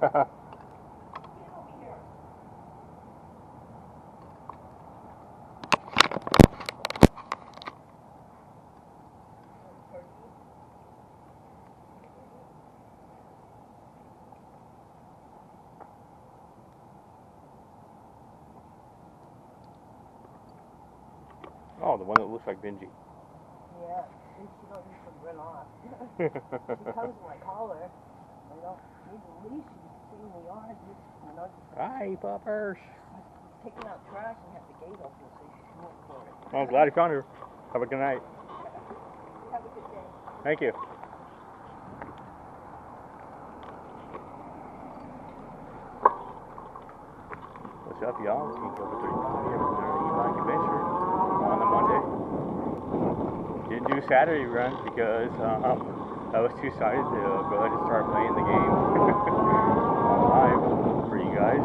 Oh, the one that looks like Benji. Yeah, she don't need to run off. She comes when I call her. I don't need to leash. She's sitting in the yard. You know, Hi, puppers. Taking out trash and have the gate open so you can come up for it. Well, I'm glad you found her. Have a good night. Have a good day. Thank you. What's up, y'all? kingkobra35 here from the e-bike adventure on a Monday. Didn't do Saturday run because I was too excited to go ahead and start playing the game live for you guys.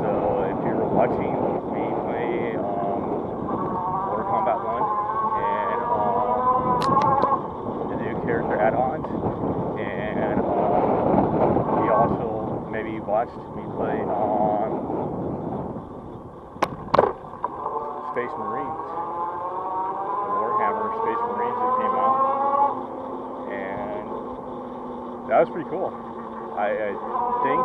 So if you were watching me play Mortal Kombat 1 and the new character add-ons, and you also maybe watched me play on Space Marines, the Warhammer Space Marines that came out, and that was pretty cool. I think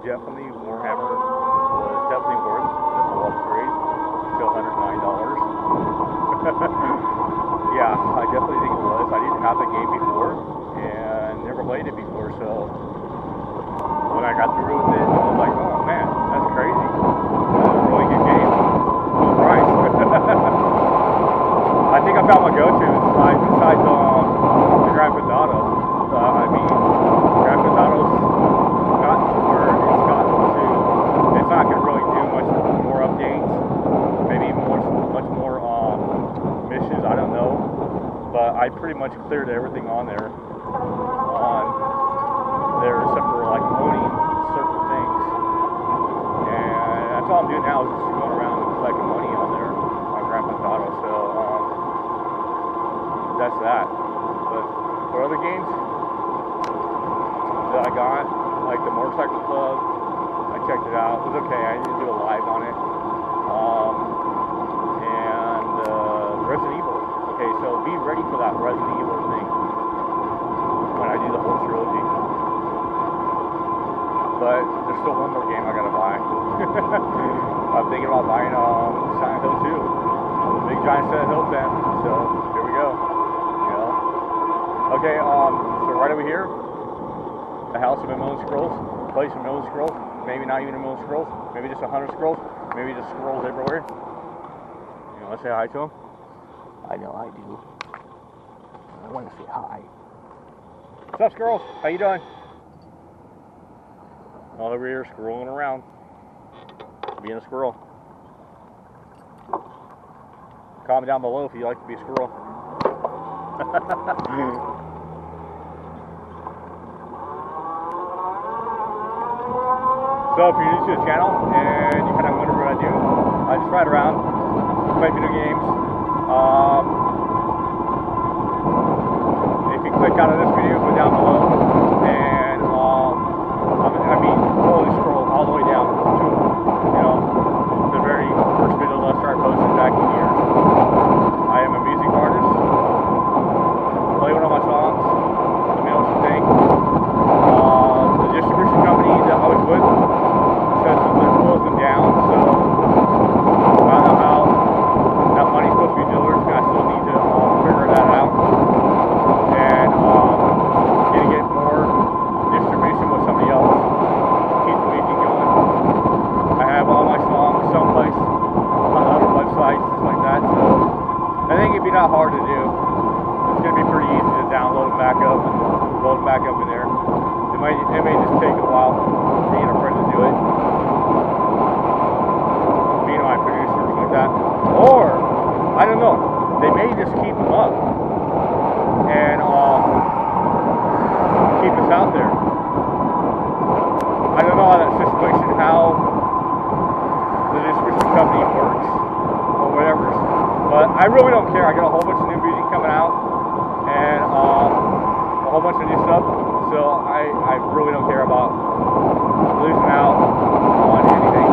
definitely Warhammer was definitely worth the whole upgrade. Still $109. Yeah, I definitely think it was. I didn't have the game before and never played it before, so when I got through with it, I was like, oh man, that's crazy. That's a really good game. Price. I think I found my go-to besides the Grand Theft Auto. I mean, Grand Theft Auto's gotten to where it's gotten to. It's not going to really do much more updates. Maybe much more missions. I don't know. But I pretty much cleared everything on there except for like owning certain things. And that's all I'm doing now is just going around and collecting money on there on Grand Theft Auto. So that's that. But for other games that I got, like the Motorcycle Club, I checked it out. It was okay. I didn't do a live on it. And Resident Evil. Okay, so be ready for that Resident Evil thing when I do the whole trilogy. But there's still one more game I gotta buy. I'm thinking about buying Silent Hill 2. I'm a big giant Silent Hill fan, so here we go. You know. Okay, so right over here, a house of a million scrolls, a place of a million scrolls, maybe not even a million scrolls, maybe just 100 scrolls, maybe just scrolls everywhere. You know, let's say hi to them. I know I do. I want to say hi. What's up, squirrels? How you doing? All over here scrolling around, being a squirrel. Comment down below if you like to be a squirrel. So if you're new to the channel and you kind of wonder what I do, I just ride around, play video games. If you click out of this video, go down below and slowly scroll all the way down to, you know, the very first video that I started posting back in years. I am a music artist. Play one of my songs. Let me know what you think. The distribution company that I was with says that they're closing down, so I don't know how that money's supposed to be delivered. I still need to figure that out. And get more distribution with somebody else. Keep the music going. I have all my songs someplace on other websites like that, so I think it'd be not hard to do. It's going to be pretty easy to download them back up and load them back up in there. It may just take a while for me and a friend to do it. Me and my producers like that. Or, I don't know, they may just keep them up and keep us out there. I don't know how that situation, how the distribution company works or whatever, but I really don't care. I got a whole bunch of new music coming out and a whole bunch of new stuff, so I really don't care about losing out on anything.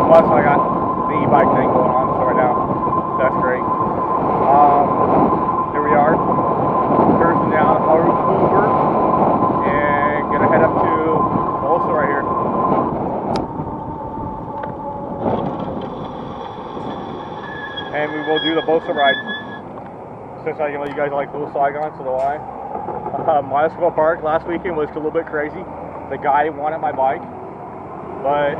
Plus, I got the e-bike thing going on right now. That's great. Here we are, cruising down over, and gonna head up to Bolsa right here. And we will do the Bolsa ride. Since I know you guys like Lil Saigon, so do I. Montesquieu Park last weekend was a little bit crazy. The guy wanted my bike, but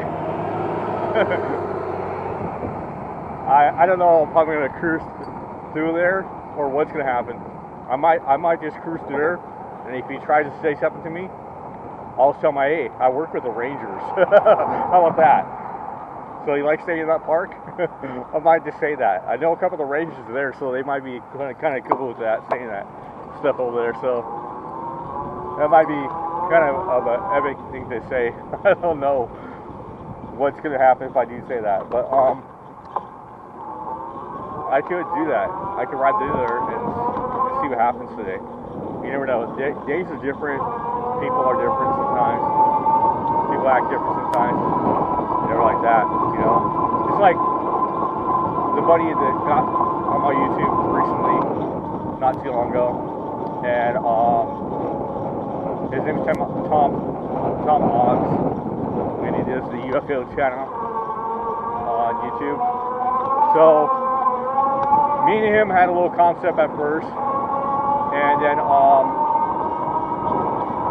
I don't know if I'm going to cruise through there or what's going to happen. I might just cruise through there, and if he tries to say something to me, I'll tell my, hey, I work with the Rangers. How about that? So you like staying in that park? I might just say that. I know a couple of the Rangers are there, so they might be kind of cool with that, saying that stuff over there. So that might be kind of an epic thing to say. I don't know what's going to happen if I do say that, but I could do that. I could ride through there and see what happens today. You never know. Days are different. People are different sometimes. People act different sometimes. Never like that, you know. It's like the buddy that got on my YouTube recently, not too long ago, and his name's Tom Oggs, and he does the UFO channel on YouTube. So me and him had a little concept at first, and then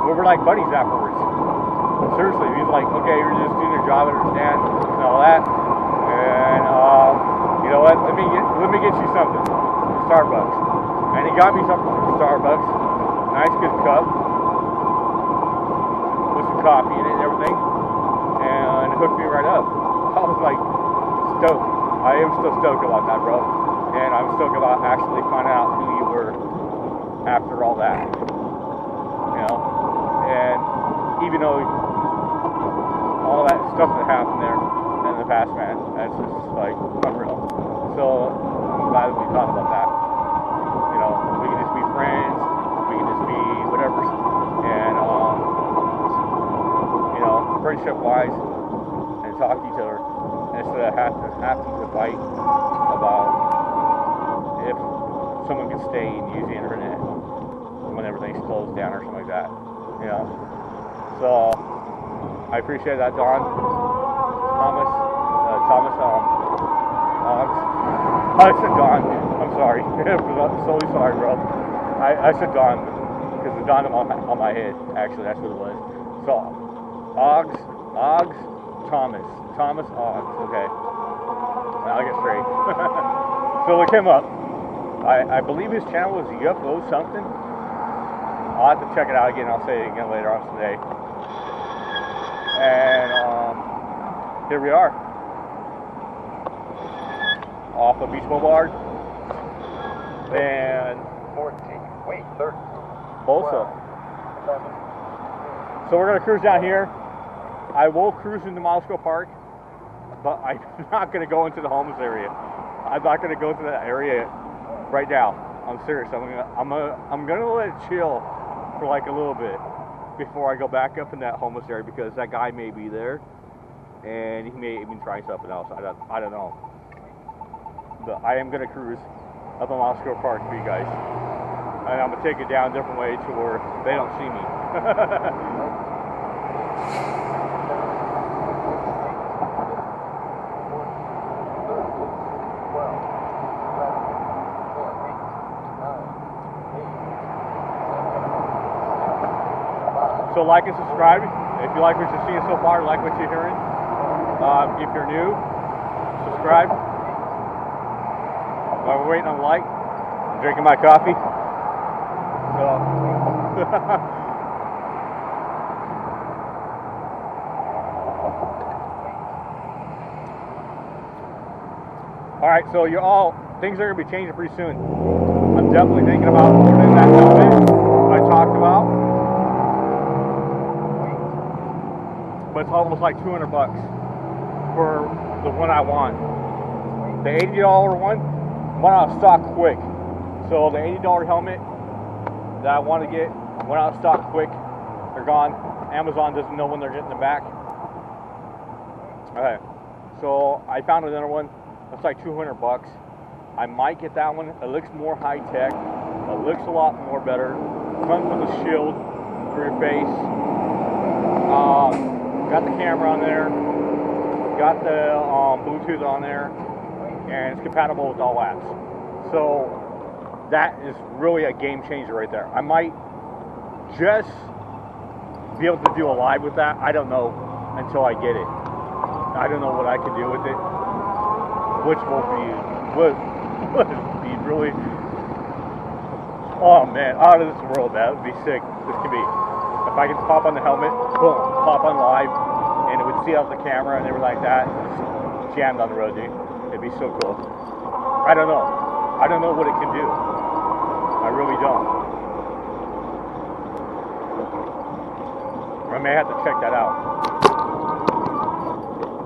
we were like buddies afterwards. Seriously, he's like, okay, you're just doing your job, I understand, and all that. And you know what? Let me get you something from Starbucks. And he got me something from Starbucks, nice good cup with some coffee in it and everything, and hooked me right up. I was like stoked. I am still stoked about that, bro. And I'm stoked about actually finding out who you were after all that. You know, and even though all that stuff that happened there in the past, man, that's just like unreal. So I'm glad that we thought about that. You know, we can just be friends, we can just be whatever, and you know, friendship wise, and talk to each other instead of having to fight about if someone can stay and use the internet when everything's closed down or something like that. You know, so I appreciate that, Don. Thomas, Oggs. I said Don. I'm sorry. I'm so sorry, bro. I said Don because the Don on my head. Actually, that's what it was. So, Oggs, Thomas Oggs. Okay. I'll get straight. So look him up. I believe his channel was UFO something. I'll have to check it out again. I'll say it again later on today. And here we are, off of Beach Boulevard and 13. Bolsa. So we're gonna cruise down here. I will cruise into Montesquieu Park, but I'm not gonna go into the homeless area. I'm not gonna go to that area right now. I'm serious. I'm gonna let it chill for like a little bit before I go back up in that homeless area, because that guy may be there and he may even try something else. I don't know. But I am gonna cruise up in Montesquieu Park for you guys, and I'm gonna take it down a different way to where they don't see me. So like and subscribe if you like what you're seeing so far, like what you're hearing. If you're new, subscribe. While we're waiting on the light, I'm drinking my coffee. So alright, so things are gonna be changing pretty soon. I'm definitely thinking about ordering that helmet I talked about. But it's almost like $200 for the one I want. The $80 one went out of stock quick. So the $80 helmet that I want to get went out of stock quick. They're gone. Amazon doesn't know when they're getting them back. Okay, so I found another one. It's like 200 bucks. I might get that one. It looks more high tech. It looks a lot more better. Comes with a shield for your face. Got the camera on there. Got the Bluetooth on there, and it's compatible with all apps. So that is really a game changer right there. I might just be able to do a live with that. I don't know until I get it. I don't know what I can do with it. Which will be really, oh man, out of this world. That would be sick. This could be, if I could pop on the helmet, boom, pop on live, and it would see out the camera and everything like that. Just jammed on the road, dude. It'd be so cool. I don't know. I don't know what it can do. I really don't. I may have to check that out.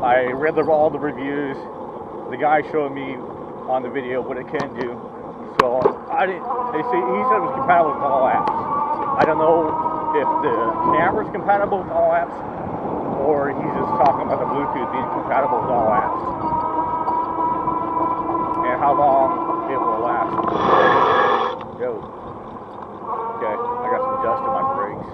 I read all the reviews. The guy showed me on the video what it can do. So I didn't. He said it was compatible with all apps. I don't know if the camera's compatible with all apps, or he's just talking about the Bluetooth being compatible with all apps, and how long it will last. Go. Okay, I got some dust in my brakes.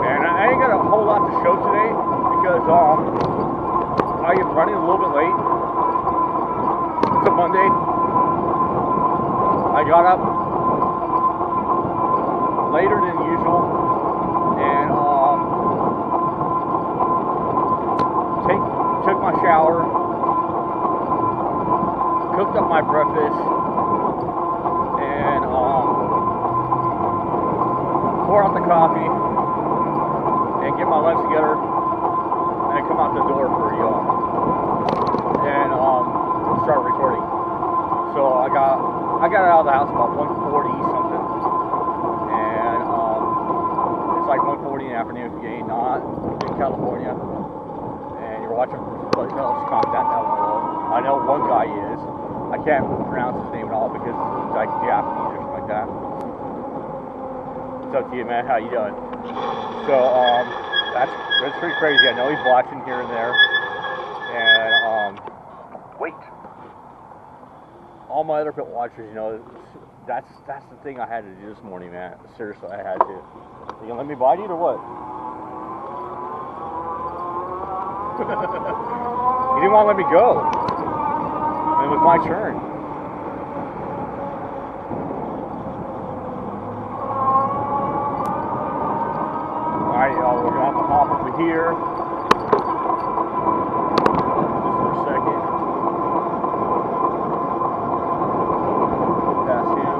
And I ain't got a whole lot to show today because I am running a little bit late. It's a Monday. I got up later than usual and took my shower, cooked up my breakfast, and pour out the coffee and get my lunch together and come out the door for y'all and start recording. So I got out of the house about 1:40 something, and it's like 1:40 in the afternoon if you're not in California and you're watching somebody else content down below. I know one guy is. I can't pronounce his name at all because it's like Japanese or something like that. It's up to you, man. How you doing? So that's pretty crazy. I know he's watching here and there, and Wait. all my other pit watchers, you know, that's the thing I had to do this morning, man. Seriously, I had to. You gonna let me bite it or what? You didn't want to let me go. And it was my turn. Alright, y'all, we're gonna have to hop over here. Just for a second. Pass him.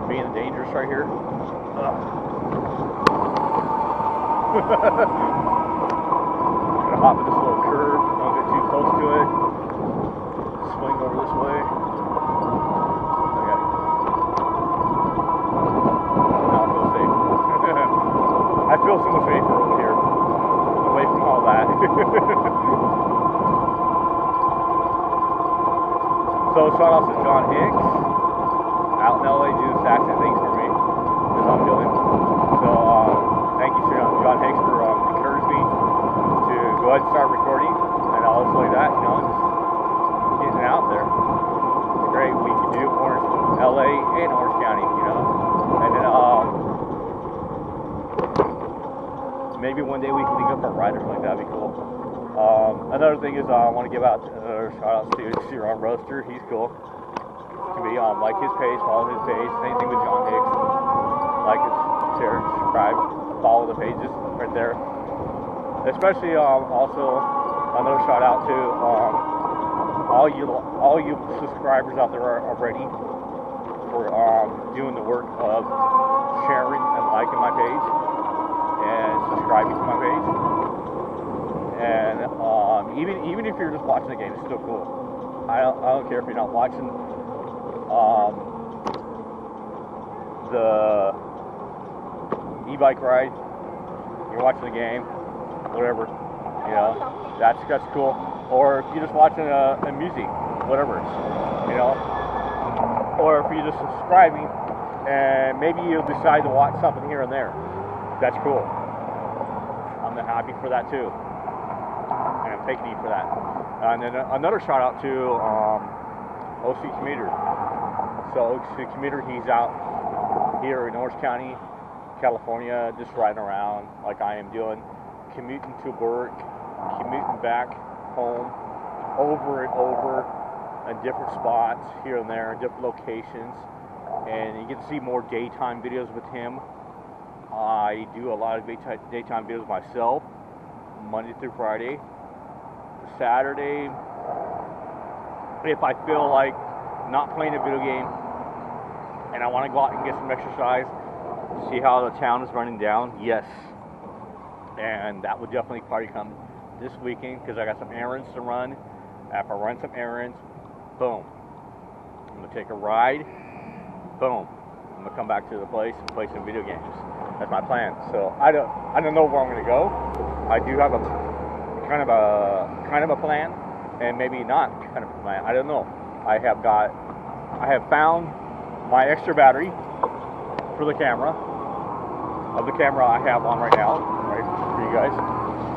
Being dangerous right here. Gonna hop in this little curve, don't get too close to it. Swing over this way. Okay. Now I feel safe. I feel so much safer over here. Away from all that. So shout out to John Hicks out in LA doing the exact same things for me as I'm doing. So thank you, John Hicks, for encouraging me to go ahead and start recording, and also like that, you know, just getting it out there. It's great. We can do Orange, LA, and Orange County, you know, and then maybe one day we can link up our riders like that. That'd be cool. Another thing is I want to give out shout outs to Ciron Roaster. He's cool. To me, like his page, follow his page. Same thing with John Hicks. Like his, share, subscribe, follow the pages right there. Especially also another shout out to all you subscribers out there already for doing the work of sharing and liking my page and subscribing to my page. And even if you're just watching the game, it's still cool. I don't care if you're not watching the e-bike ride. you're watching the game, whatever, you know, that's cool. Or if you're just watching a music, whatever, you know, or if you're just subscribing and maybe you'll decide to watch something here and there, that's cool. I'm happy for that too, and I'm thanking you for that. And then another shout out to OC Commuter. So OC Commuter, he's out here in Orange County, California, just riding around like I am doing, commuting to work, commuting back home, over and over in different spots here and there, in different locations, and you get to see more daytime videos with him. I do a lot of daytime videos myself, Monday through Friday. Saturday, if I feel like not playing a video game and I want to go out and get some exercise, see how the town is running down, yes. And that would definitely probably come this weekend because I got some errands to run. After I run some errands, boom, I'm going to take a ride, boom, I'm going to come back to the place and play some video games. That's my plan. So I don't know where I'm going to go. I do have a kind of a plan, and maybe not kind of a plan. I don't know. I have found my extra battery for the camera I have on right now, right, for you guys.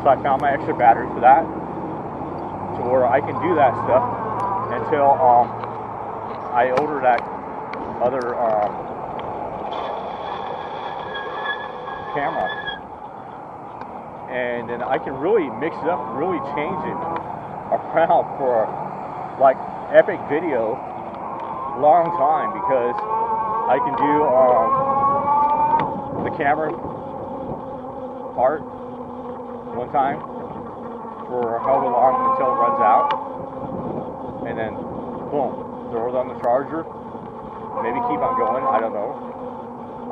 So I found my extra battery for that, to where I can do that stuff until I order that other camera, and then I can really mix it up, really change it around for like epic video, long time, because I can do the camera part one time for however long until it runs out, and then boom, throw it on the charger, maybe keep on going, I don't know,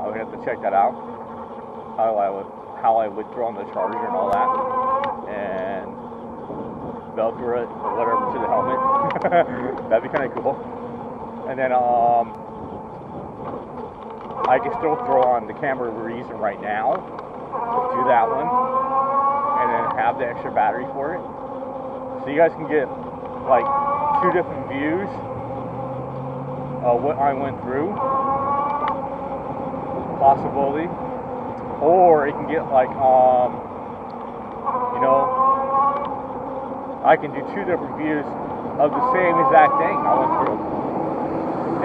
I would have to check that out, how I would throw on the charger and all that, and Velcro it or whatever to the helmet. That'd be kind of cool. And then I can still throw on the camera we're using right now, do that one, and then have the extra battery for it. So you guys can get like 2 different views of what I went through, possibility. Or it can get like, you know, I can do 2 different views of the same exact thing I went through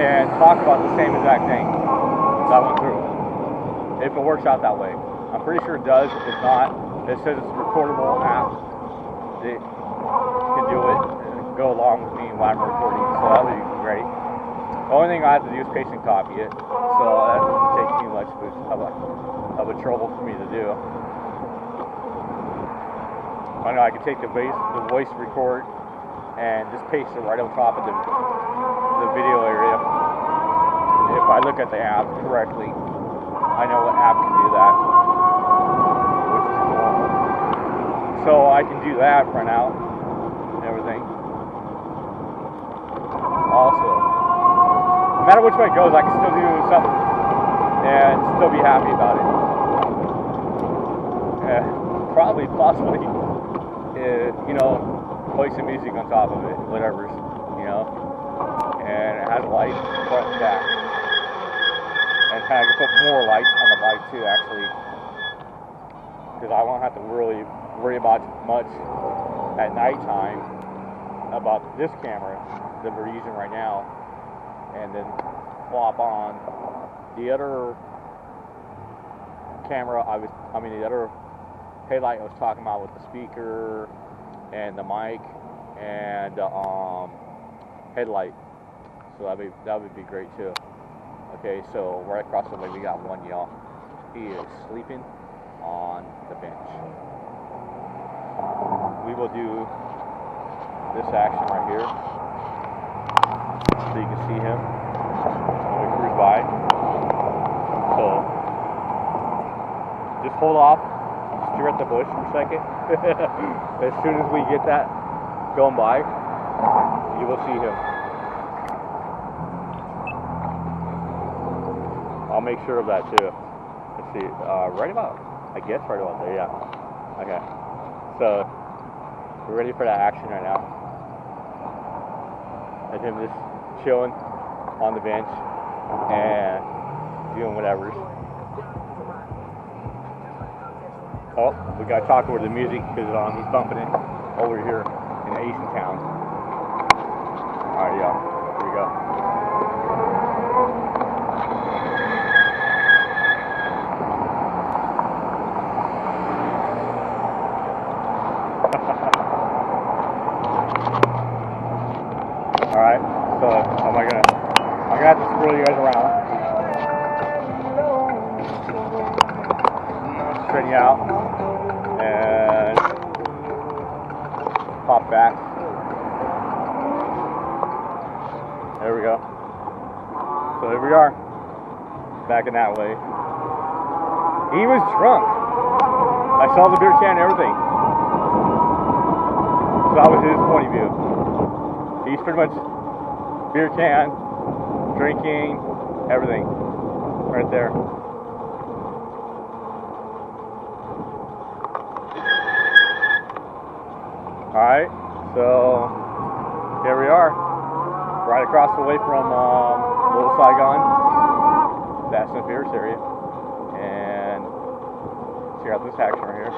and talk about the same exact thing that I went through. If it works out that way. I'm pretty sure it does. If not, it says it's a recordable app that can do it and go along with me while I'm recording, so that would be great. The only thing I have to do is paste and copy it, so that doesn't take too much of a trouble for me to do. I know I can take the voice record and just paste it right on top of the video area. If I look at the app correctly, I know what app can do that, which is cool. So I can do that for now and everything. Also, no matter which way it goes, I can still do something and still be happy about it. Probably, possibly, you know, play some music on top of it, whatever, you know, and it has lights front and back, and I can put more lights on the bike too, actually, because I won't have to really worry about much at nighttime about this camera that we're using right now, and then flop on the other camera the other headlight I was talking about with the speaker and the mic and headlight. So that would be great too. Okay, so right across the way we got one, y'all. He is sleeping on the bench. We will do this action right here, so you can see him when we cruise by. So just hold off, stare at the bush for a second. As soon as we get that going by, you will see him. I'll make sure of that too. Let's see, right about I guess right about there, yeah. Okay. So, we're ready for that action right now. And him just chilling on the bench and doing whatever. Oh, we gotta talk over the music because he's bumping it over here in Asian Town. Alright, y'all. Here we go. Alright, so I'm gonna have to swirl you guys around. Straighten you out. And pop back. There we go. So here we are. Back in that way. He was drunk. I saw the beer can and everything. So that was his point of view. He's pretty much beer can, drinking, everything. Right there. Alright, so here we are. Right across the way from Lil Saigon. That's in the Fierce area. And check out this action right here.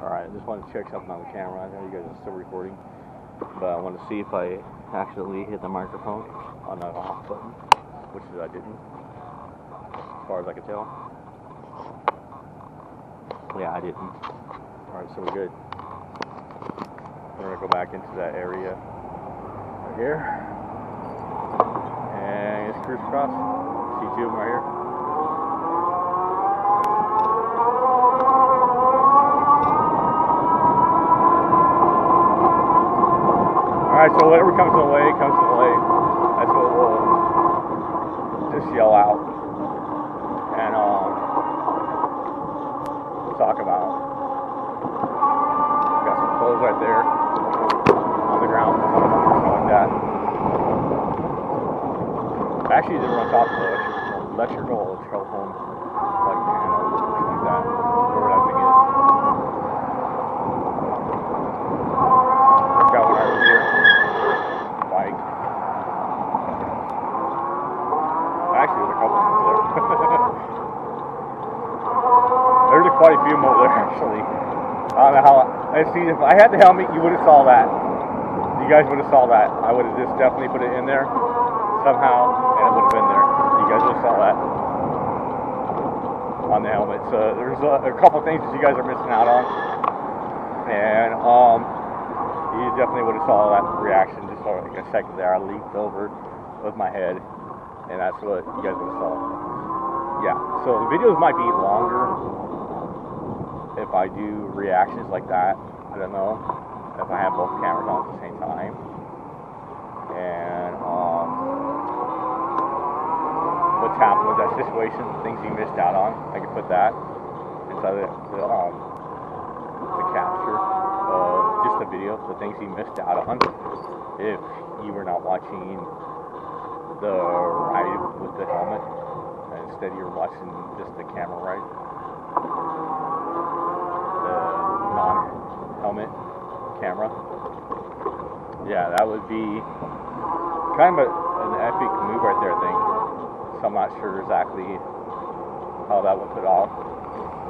Alright, I just wanted to check something on the camera. I know you guys are still recording, but I want to see if I accidentally hit the microphone on the off button, which I didn't, as far as I can tell. Yeah, I didn't. Alright, so we're good. We're going to go back into that area right here. And just cruise across. See two of them right here. Alright, so whatever comes in the way, comes in the way. That's what we'll just yell out and we'll talk about. Got some clothes right there on the ground, showing that. Actually, they were on top of the electrical telephone like panel, something like that, whatever that thing is. Got one right over here. Bike. Actually, there's a couple of them over there. There's quite a few more there, actually. I don't know how. I see. If I had the helmet, you would have saw that. You guys would have saw that. I would have just definitely put it in there somehow, and it would have been there. You guys would have saw that on the helmet. So there's a couple of things that you guys are missing out on, and you definitely would have saw that reaction just for like a second there. I leaped over with my head, and that's what you guys would have saw. Yeah, so the videos might be longer if I do reactions like that. I don't know if I have both cameras on at the same time. And what's happened with that situation, things you missed out on, I could put that inside the capture of just the video, the things you missed out on if you were not watching the ride with the helmet, and instead you were watching just the camera ride, the non-helmet camera. Yeah, that would be kind of an epic move right there, I think. So I'm not sure exactly how that would put off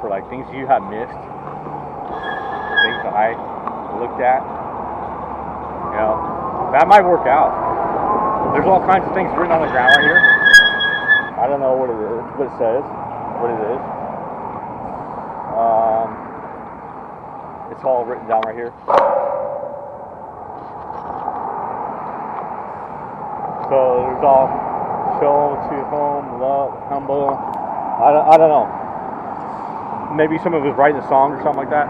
for like things you have missed, things that I looked at. You know, that might work out. There's all kinds of things written on the ground right here. I don't know what it is, what it says, what it is. It's all written down right here. So there's all show to home, love, humble. I don't know. Maybe someone was writing a song or something like that.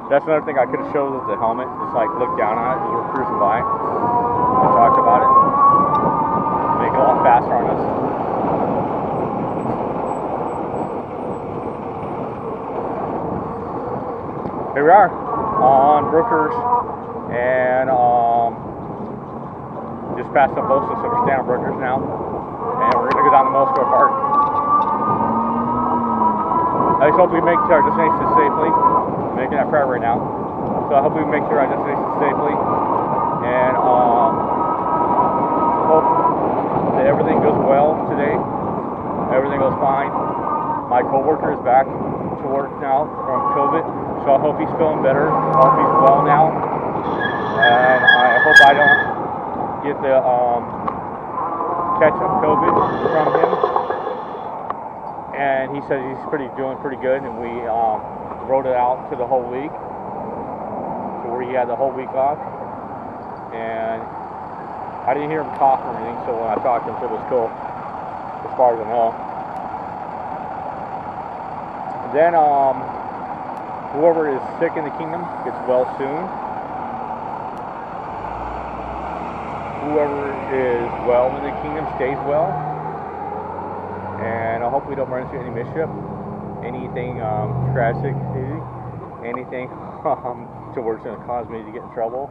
That's another thing I could have showed with the helmet. Just like look down on it as we're cruising by. I talked about it. Make it a lot faster on us. we are on Brookers and just past the Bosa, so we're staying on Brookers now. And we're going to go down to Moscow Park. I just hope we make it to our destination safely. I'm making that prayer right now. So I hope we make it to our destination safely. And hope that everything goes well today. Everything goes fine. My coworker is back to work now from COVID, so I hope he's feeling better. I hope he's well now. And I hope I don't get the catch up COVID from him. And he says he's doing pretty good, and we wrote it out to the whole week, to where he had the whole week off. And I didn't hear him cough or anything, so when I talked to him, it was cool, as far as I know. And then whoever is sick in the kingdom gets well soon. Whoever is well in the kingdom stays well. And I hope we don't run into any mischief, anything tragic, anything to where it's going to cause me to get in trouble.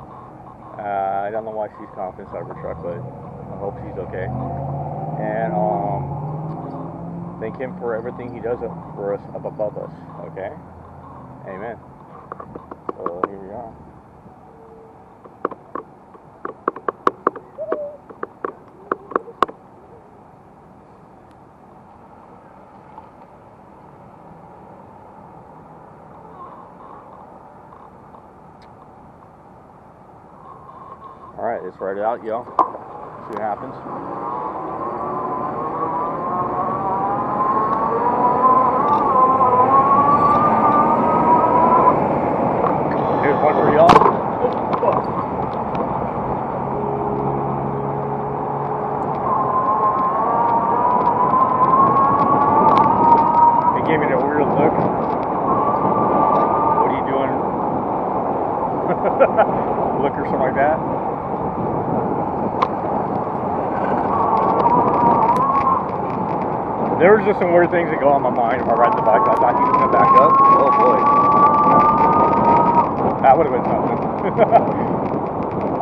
I don't know why she's coughing inside of her truck, but I hope she's okay. And thank him for everything he does for us up above us. Okay? Amen. So here we are. Alright, let's write it out, yo. See what happens. Here's one for y'all. They gave me that weird look. What are you doing? Look or something like that. There was just some weird things that go on my mind if I ride the bike. I thought he was going to back up. Oh boy. That would have been something.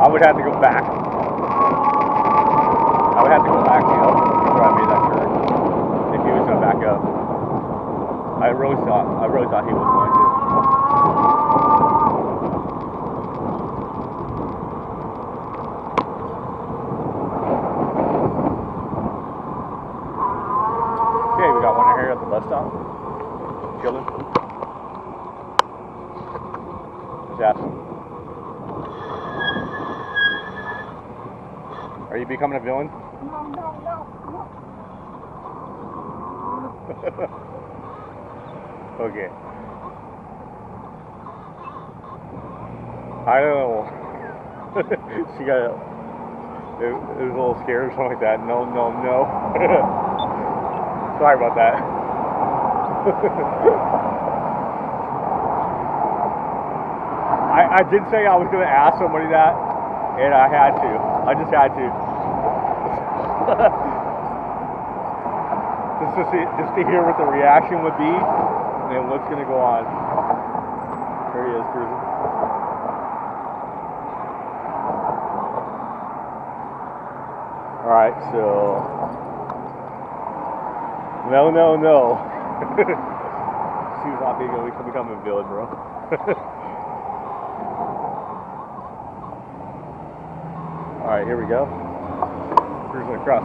I would have to go back. I would have to go back, you know, before I made that turn. If he was going to back up. I really thought he was going to. At the bus stop, chilling. Just ask him. Are you becoming a villain? No. Okay. I don't know. She got it was a little scared or something like that. No. Sorry about that. I did say I was going to ask somebody that, and I had to. I just had to. just to hear what the reaction would be, and what's going to go on. There he is, cruising. Alright, so... No. She was not being able to become a villain, bro. Alright, here we go. Cruising across.